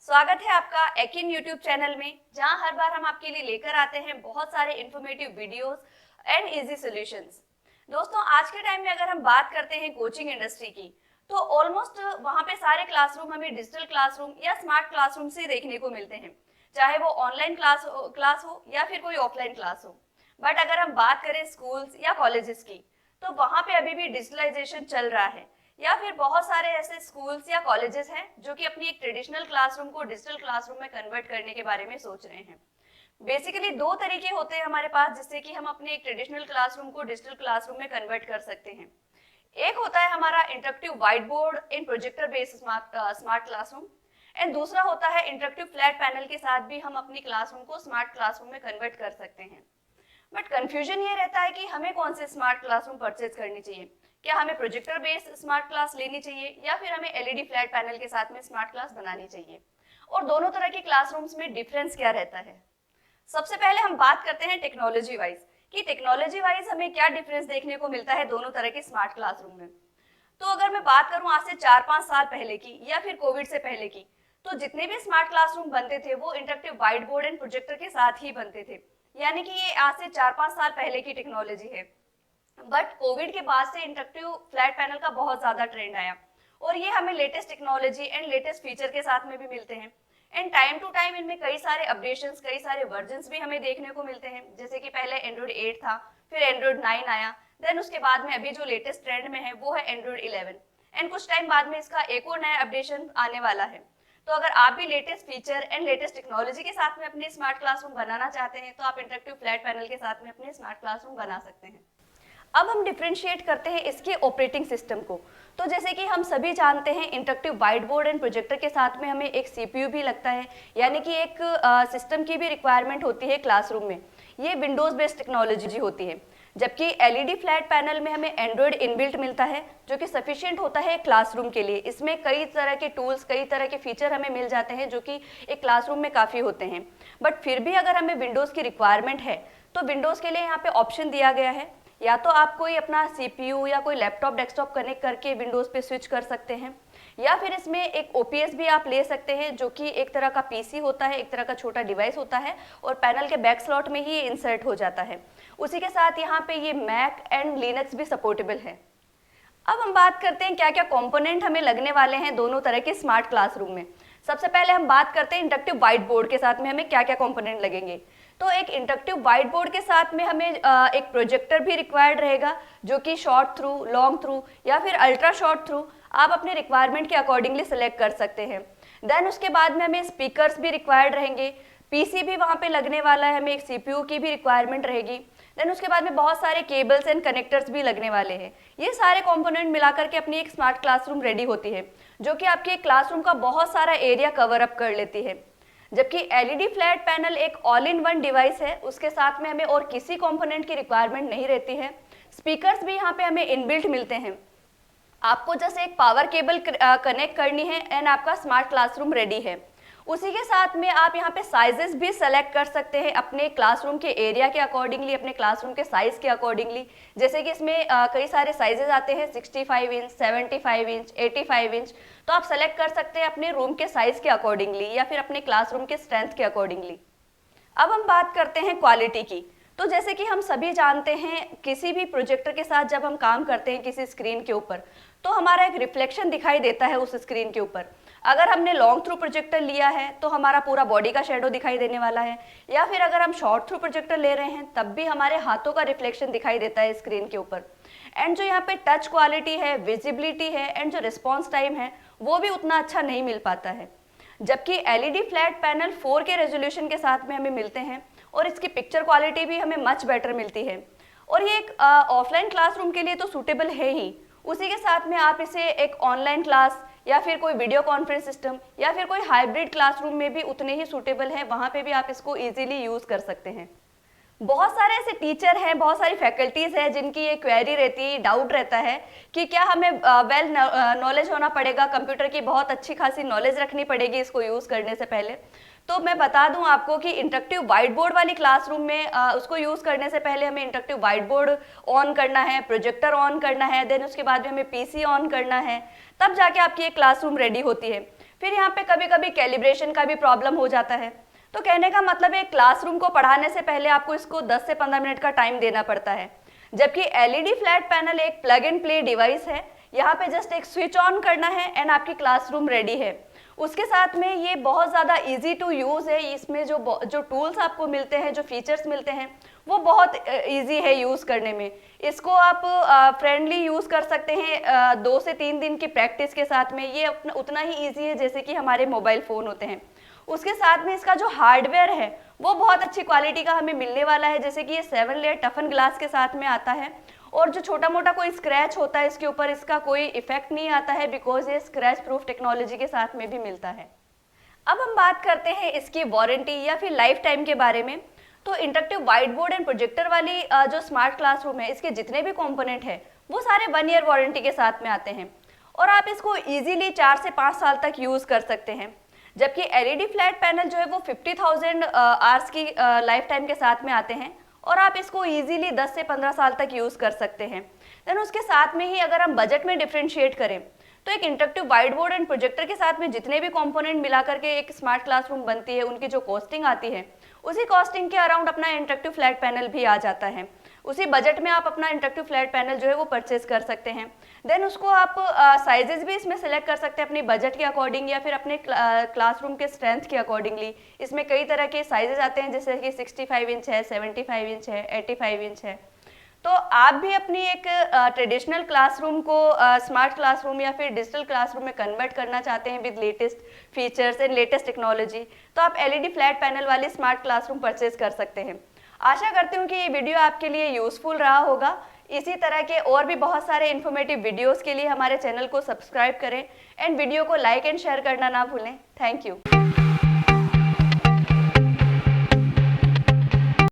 स्वागत है आपका एकिन यूट्यूब चैनल में, जहां हर बार हम आपके लिए लेकर आते हैं बहुत सारे informative videos and easy solutions. दोस्तों, आज के टाइम में अगर हम बात करते हैं कोचिंग इंडस्ट्री की, तो ऑलमोस्ट वहां पे सारे क्लासरूम हमें डिजिटल क्लासरूम या स्मार्ट क्लासरूम से देखने को मिलते हैं, चाहे वो ऑनलाइन क्लास हो या फिर कोई ऑफलाइन क्लास हो। बट अगर हम बात करें स्कूल्स या कॉलेजेस की, तो वहां पे अभी भी डिजिटलाइजेशन चल रहा है, या फिर बहुत सारे ऐसे स्कूल्स या कॉलेजेस हैं जो कि अपनी एक ट्रेडिशनल क्लासरूम को डिजिटल क्लासरूम में कन्वर्ट करने के बारे में सोच रहे हैं। बेसिकली दो तरीके होते हैं हमारे पास जिससे कि हम अपने एक ट्रेडिशनल क्लासरूम को डिजिटल क्लासरूम में कन्वर्ट कर सकते हैं। एक होता है हमारा interactive white board in projector based smart classroom, and दूसरा होता है इंटरेक्टिव फ्लैट पैनल के साथ भी हम अपनी क्लासरूम को स्मार्ट क्लासरूम में कन्वर्ट कर सकते हैं। बट कंफ्यूजन ये रहता है कि हमें कौन से स्मार्ट क्लासरूम परचेज करनी चाहिए। क्या हमें प्रोजेक्टर बेस्ड स्मार्ट क्लास लेनी चाहिए या फिर हमें एलईडी फ्लैट पैनल के साथ में स्मार्ट क्लास बनानी चाहिए, और दोनों तरह के क्लासरूम्स में डिफरेंस क्या रहता है। सबसे पहले हम बात करते हैं टेक्नोलॉजी वाइज कि टेक्नोलॉजी वाइज हमें क्या डिफरेंस देखने को मिलता है दोनों तरह के स्मार्ट क्लासरूम में। तो अगर मैं बात करूं आज से 4-5 साल पहले की या फिर कोविड से पहले की, तो जितने भी स्मार्ट क्लासरूम बनते थे वो interactive white board and projector के साथ ही बनते थे, यानी कि ये आज से 4-5 साल पहले की टेक्नोलॉजी है। बट कोविड के बाद से इंटरेक्टिव फ्लैट पैनल का बहुत ज्यादा ट्रेंड आया, और ये हमें latest technology and latest feature के साथ में भी मिलते हैं। एंड टाइम टू टाइम इनमें कई सारे अपडेशंस, कई सारे वर्जन्स भी हमें देखने को मिलते हैं। जैसे कि पहले एंड्रॉइड 8 था, फिर एंड्रॉइड 9 आया, देन उसके बाद में अभी जो लेटेस्ट ट्रेंड में है वो है एंड्रॉइड 11, एंड कुछ टाइम बाद में इसका एक और नया अपडेशन आने वाला है। तो अगर आप भी latest feature and latest technology के साथ में अपने स्मार्ट क्लासरूम बनाना चाहते हैं, तो आप इंटरेक्टिव फ्लैट पैनल के साथ में अपने स्मार्ट क्लासरूम बना सकते हैं। अब हम डिफरेंशिएट करते हैं इसके ऑपरेटिंग सिस्टम को। तो जैसे कि हम सभी जानते हैं, interactive white board and projector के साथ में हमें एक सीपीयू भी लगता है, यानी कि एक सिस्टम की भी रिक्वायरमेंट होती है क्लासरूम में। ये विंडोज बेस्ड टेक्नोलॉजी होती है, जबकि एलईडी फ्लैट पैनल में हमें एंड्रॉइड इनबिल्ट मिलता है, जो कि सफिशिएंट होता है क्लासरूम के लिए। इसमें कई तरह के टूल्स, कई तरह के फीचर हमें मिल जाते हैं जो कि एक क्लासरूम में काफ़ी होते हैं। बट फिर भी अगर हमें विंडोज़ की रिक्वायरमेंट है, तो विंडोज़ के लिए यहाँ पे ऑप्शन दिया गया है, या तो आप कोई अपना सीपीयू या कोई लैपटॉप डेस्कटॉप कनेक्ट करके विंडोज़ पे स्विच कर सकते हैं, या फिर इसमें एक ओपीएस भी आप ले सकते हैं, जो कि एक तरह का पीसी होता है, एक तरह का छोटा डिवाइस होता है, और पैनल के बैक स्लॉट में ही इंसर्ट हो जाता है। उसी के साथ यहाँ पे ये मैक एंड लिनक्स भी सपोर्टेबल है। अब हम बात करते हैं क्या क्या कंपोनेंट हमें लगने वाले हैं दोनों तरह के स्मार्ट क्लासरूम में। सबसे पहले हम बात करते हैं इंटरेक्टिव व्हाइट बोर्ड के साथ में हमें क्या क्या कंपोनेंट लगेंगे। तो एक इंटरेक्टिव व्हाइट बोर्ड के साथ में हमें एक प्रोजेक्टर भी रिक्वायर्ड रहेगा, जो कि शॉर्ट थ्रू, लॉन्ग थ्रू या फिर अल्ट्रा शॉर्ट थ्रू आप अपने रिक्वायरमेंट के अकॉर्डिंगली सेलेक्ट कर सकते हैं। देन उसके बाद में हमें स्पीकर्स भी रिक्वायर्ड रहेंगे, पीसी भी वहाँ पे लगने वाला है, हमें एक सीपीयू की भी रिक्वायरमेंट रहेगी। देन उसके बाद में बहुत सारे केबल्स एंड कनेक्टर्स भी लगने वाले हैं। ये सारे कंपोनेंट मिलाकर के अपनी एक स्मार्ट क्लासरूम रेडी होती है, जो कि आपके क्लासरूम का बहुत सारा एरिया कवर अप कर लेती है। जबकि एलईडी फ्लैट पैनल एक ऑल इन वन डिवाइस है, उसके साथ में हमें और किसी कंपोनेंट की रिक्वायरमेंट नहीं रहती है। स्पीकर्स भी यहाँ पे हमें इनबिल्ट मिलते हैं, आपको जैसे एक पावर केबल कनेक्ट करनी है एंड आपका स्मार्ट क्लासरूम रेडी है। उसी के साथ में आप यहाँ पे साइजेस भी सेलेक्ट कर सकते हैं अपने क्लासरूम के एरिया के अकॉर्डिंगली, अपने क्लासरूम के साइज के अकॉर्डिंगली। जैसे कि इसमें कई सारे साइजेस आते हैं, 65 इंच, 75 इंच, 85 इंच। तो आप सेलेक्ट कर सकते हैं अपने रूम के साइज के अकॉर्डिंगली या फिर अपने क्लासरूम के स्ट्रेंथ के अकॉर्डिंगली। अब हम बात करते हैं क्वालिटी की। तो जैसे कि हम सभी जानते हैं, किसी भी प्रोजेक्टर के साथ जब हम काम करते हैं किसी स्क्रीन के ऊपर, तो हमारा एक रिफ्लेक्शन दिखाई देता है उस स्क्रीन के ऊपर। अगर हमने लॉन्ग थ्रू प्रोजेक्टर लिया है तो हमारा पूरा बॉडी का शेडो दिखाई देने वाला है, या फिर अगर हम शॉर्ट थ्रू प्रोजेक्टर ले रहे हैं तब भी हमारे हाथों का रिफ्लेक्शन दिखाई देता है स्क्रीन के ऊपर। एंड जो यहाँ पे टच क्वालिटी है, विजिबिलिटी है एंड जो रिस्पॉन्स टाइम है, वो भी उतना अच्छा नहीं मिल पाता है। जबकि LED flat panel 4K resolution के साथ में हमें मिलते हैं, और इसकी पिक्चर क्वालिटी भी हमें मच बेटर मिलती है, और ये एक ऑफलाइन क्लासरूम के लिए तो सूटेबल है ही। उसी के साथ में आप इसे एक ऑनलाइन क्लास या फिर कोई वीडियो कॉन्फ्रेंस सिस्टम या फिर कोई हाइब्रिड क्लासरूम में भी उतने ही सूटेबल है, वहाँ पे भी आप इसको इजीली यूज़ कर सकते हैं। बहुत सारे ऐसे टीचर हैं, बहुत सारी फैकल्टीज हैं जिनकी ये क्वेरी रहती है, डाउट रहता है कि क्या हमें वेल नॉलेज होना पड़ेगा, कंप्यूटर की बहुत अच्छी खासी नॉलेज रखनी पड़ेगी इसको यूज़ करने से पहले। तो मैं बता दूं आपको कि इंटरेक्टिव व्हाइट बोर्ड वाली क्लासरूम में उसको यूज़ करने से पहले हमें इंटरेक्टिव व्हाइट बोर्ड ऑन करना है, प्रोजेक्टर ऑन करना है, देन उसके बाद में हमें पीसी ऑन करना है, तब जाके आपकी एक क्लासरूम रेडी होती है। फिर यहाँ पे कभी कभी कैलिब्रेशन का भी प्रॉब्लम हो जाता है। तो कहने का मतलब है क्लासरूम को पढ़ाने से पहले आपको इसको 10 से 15 मिनट का टाइम देना पड़ता है। जबकि एलईडी फ्लैट पैनल एक प्लग एंड प्ले डिवाइस है, यहाँ पे जस्ट एक स्विच ऑन करना है एंड आपकी क्लासरूम रेडी है। उसके साथ में ये बहुत ज़्यादा इजी टू यूज़ है, इसमें जो टूल्स आपको मिलते हैं, जो फीचर्स मिलते हैं वो बहुत इजी है यूज़ करने में। इसको आप फ्रेंडली यूज़ कर सकते हैं 2 से 3 दिन की प्रैक्टिस के साथ में। ये उतना ही ईजी है जैसे कि हमारे मोबाइल फ़ोन होते हैं। उसके साथ में इसका जो हार्डवेयर है वो बहुत अच्छी क्वालिटी का हमें मिलने वाला है, जैसे कि ये 7 लेयर टफन ग्लास के साथ में आता है और जो छोटा मोटा कोई स्क्रैच होता है इसके ऊपर इसका कोई इफेक्ट नहीं आता है, बिकॉज ये स्क्रैच प्रूफ टेक्नोलॉजी के साथ में भी मिलता है। अब हम बात करते हैं इसकी वारंटी या फिर लाइफ टाइम के बारे में। तो interactive white board and projector वाली जो स्मार्ट क्लासरूम है, इसके जितने भी कंपोनेंट है वो सारे 1 ईयर वारंटी के साथ में आते हैं और आप इसको इजीली 4 से 5 साल तक यूज़ कर सकते हैं। जबकि एलईडी फ्लैट पैनल जो है वो 50,000 आवर्स की लाइफ टाइम के साथ में आते हैं और आप इसको इजीली 10 से 15 साल तक यूज़ कर सकते हैं। देन उसके साथ में ही अगर हम बजट में डिफ्रेंशिएट करें तो एक interactive white board and projector के साथ में जितने भी कंपोनेंट मिला करके एक स्मार्ट क्लासरूम बनती है, उनकी जो कॉस्टिंग आती है उसी कॉस्टिंग के अराउंड अपना इंटरेक्टिव फ्लैट पैनल भी आ जाता है। उसी बजट में आप अपना इंटरेक्टिव फ्लैट पैनल जो है वो परचेज कर सकते हैं। देन उसको आप साइजेस भी इसमें सेलेक्ट कर सकते हैं अपनी बजट के अकॉर्डिंग या फिर अपने क्लासरूम के स्ट्रेंथ के अकॉर्डिंगली। इसमें कई तरह के साइजेस आते हैं, जैसे कि 65 इंच है, 75 इंच है, 85 इंच है। तो आप भी अपनी एक ट्रेडिशनल क्लासरूम को स्मार्ट क्लासरूम या फिर डिजिटल क्लासरूम में कन्वर्ट करना चाहते हैं with latest features and latest technology, तो आप एलईडी फ्लैट पैनल वाली स्मार्ट क्लासरूम परचेज कर सकते हैं। आशा करती हूँ कि ये वीडियो आपके लिए यूजफुल रहा होगा। इसी तरह के और भी बहुत सारे इन्फॉर्मेटिव वीडियोस के लिए हमारे चैनल को सब्सक्राइब करें एंड वीडियो को लाइक एंड शेयर करना ना भूलें। Thank you.